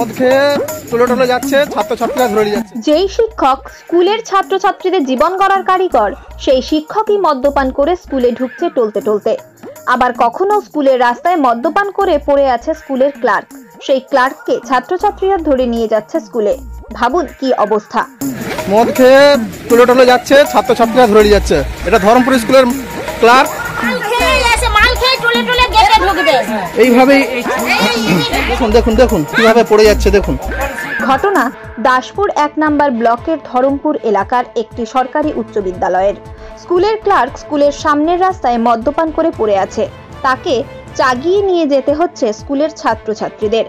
মদ খেয়ে টলে যাচ্ছে, ছাত্রছাত্রীরা ধরে যাচ্ছে। যেই শিক্ষক স্কুলের ছাত্রছাত্রীদের জীবন গড়ার কারিগর, সেই শিক্ষকই মদ্যপান করে স্কুলে ঢুকছে টলতে টলতে। আবার কখনো স্কুলের রাস্তায় মদ্যপান করে পড়ে আছে স্কুলের ক্লার্ক, সেই ক্লার্ককে ছাত্রছাত্রীরা ধরে নিয়ে যাচ্ছে স্কুলে। ভাবুন কি অবস্থা। মদ খেয়ে টলে যাচ্ছে, ছাত্রছাত্রীরা ধরে যাচ্ছে। এটা ধরমপুর স্কুলের ক্লার্ক। এইভাবেই দেখুন দেখুন কিভাবে পড়ে যাচ্ছে দেখুন। ঘটনা দাসপুর 1 নম্বর ব্লকের ধরমপুর এলাকার একটি সরকারি উচ্চ বিদ্যালয়ের। স্কুলের ক্লার্ক স্কুলের সামনের রাস্তায় মদ্যপান করে পড়ে আছে। তাকে চাগিয়ে নিয়ে যেতে হচ্ছে স্কুলের ছাত্রছাত্রীদের।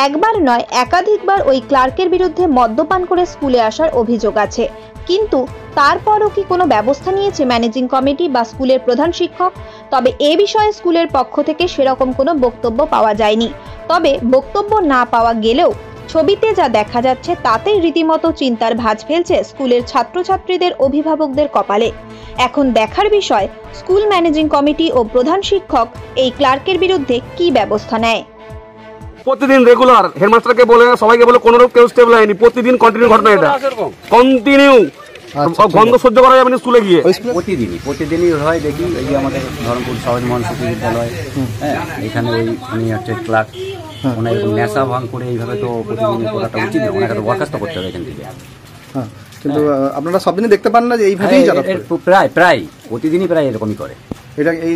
একবার নয়, একাধিকবার ওই ক্লার্কের বিরুদ্ধে মদ্যপান করে স্কুলে আসার অভিযোগ আছে। কিন্তু তারপরও কি কোনো ব্যবস্থা নিয়েছে ম্যানেজিং কমিটি বা স্কুলের প্রধান শিক্ষক? তবে এ বিষয়ে স্কুলের পক্ষ থেকে সেরকম কোনো বক্তব্য পাওয়া যায়নি। তবে বক্তব্য না পাওয়া গেলেও ছবিতে যা দেখা যাচ্ছে তাতেই রীতিমতো চিন্তার ভাঁজ ফেলছে স্কুলের ছাত্রছাত্রীদের অভিভাবকদের কপালে। এখন দেখার বিষয় স্কুল ম্যানেজিং কমিটি ও প্রধান শিক্ষক এই ক্লার্কের বিরুদ্ধে কি ব্যবস্থা নেয়। প্রতিদিন রেগুলার হেডমাস্টারকে বলে সবাইকে বলে কোনোরূপ কেউ স্টেবল হয়নি। প্রতিদিন কন্টিনিউ ঘটনা, এটা কন্টিনিউ গন্ধ সহ্য করা যাবে না স্কুলে গিয়ে। প্রতিদিনই হয় দেখি। এই যে আমাদের ধরমপুর সহজ মহান শিশু বিদ্যালয়, হ্যাঁ, এখানে ওই উনি হচ্ছে ক্লার্ক, ওনার নেশা ভাঙ করে এইভাবে তো প্রতিদিন করাটা উচিত না। ওনাকে তো বরখাস্ত করতে হবে এখান থেকে। কিন্তু আপনারা সবদিনই দেখতে পান না যে এইভাবেই প্রায় প্রতিদিনই প্রায় এরকমই করে।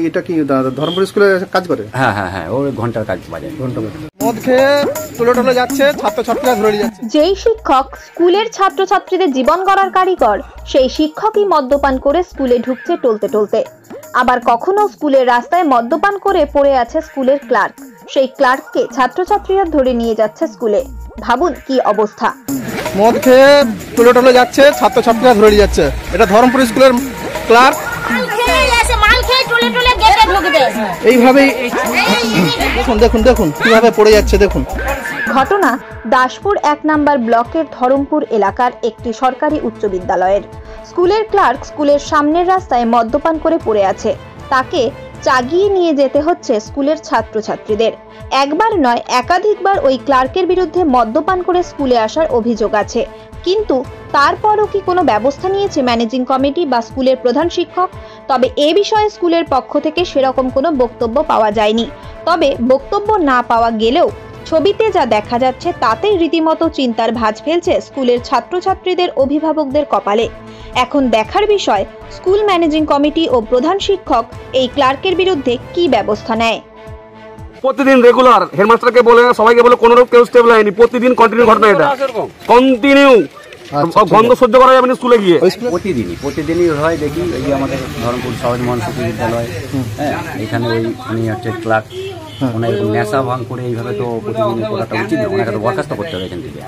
এটা কি ধরমপুর স্কুলে কাজ করে? হ্যাঁ, ওর ঘন্টার কাজ বাজে। মদ খেয়ে টলে যাচ্ছে, ছাত্রছাত্রীরা ধরে যাচ্ছে। যেই শিক্ষক স্কুলের ছাত্রছাত্রীদের জীবন গড়ার কারিগর, সেই শিক্ষকই মদ্যপান করে স্কুলে ঢুকছে টলতে টলতে। আবার কখনো স্কুলের রাস্তায় মদ্যপান করে পড়ে আছে স্কুলের ক্লার্ক, সেই ক্লার্ককে ছাত্রছাত্রীরা ধরে নিয়ে যাচ্ছে স্কুলে। ভাবুন কি অবস্থা। মদ খেয়ে টলে যাচ্ছে, ছাত্রছাত্রীরা ধরে যাচ্ছে। এটা ধরমপুর স্কুলের ক্লার্ক। এইভাবেই দেখুন দেখুন কিভাবে পড়ে যাচ্ছে দেখুন। ঘটনা দাসপুর 1 নম্বর ব্লকের ধরমপুর এলাকার একটি সরকারি উচ্চ বিদ্যালয়ের। স্কুলের ক্লার্ক স্কুলের সামনের রাস্তায় মদ্যপান করে পড়ে আছে। তাকে চাগিয়ে নিয়ে যেতে হচ্ছে স্কুলের ছাত্রছাত্রীদের। একবার নয়, একাধিকবার ওই ক্লার্কের বিরুদ্ধে মদ্যপান করে স্কুলে আসার অভিযোগ আছে। কিন্তু তারপরও কি কোনো ব্যবস্থা নিয়েছে ম্যানেজিং কমিটি বা স্কুলের প্রধান শিক্ষক? তবে এ বিষয়ে স্কুলের পক্ষ থেকে সেরকম কোনো বক্তব্য পাওয়া যায়নি। তবে বক্তব্য না পাওয়া গেলেও ছবিতে যা দেখা যাচ্ছে তাতেই রীতিমতো চিন্তার ভাঁজ ফেলছে স্কুলের ছাত্রছাত্রীদের অভিভাবকদের কপালে। এখন দেখার বিষয় স্কুল ম্যানেজিং কমিটি ও প্রধান শিক্ষক এই ক্লার্কের বিরুদ্ধে কি ব্যবস্থা নেয়। প্রতিদিন রেগুলার হেডমাস্টারকে বলে সবাইকে বলে কোনোরূপ কেউ স্টেবল হয়নি। প্রতিদিন কন্টিনিউ ঘটনা, এটা কন্টিনিউ গন্ধ সহ্য করা যাবে না স্কুলে গিয়ে। প্রতিদিনই হয় দেখি। এই যে আমাদের ধরমপুর সহজ মহান শিশু বিদ্যালয়, হ্যাঁ, এখানে ওই উনি হচ্ছে ক্লার্ক, ওনার নেশা ভাঙ করে এইভাবে তো প্রতিদিন করাটা উচিত না। ওনাকে তো বরখাস্ত করতে হবে এখান থেকে।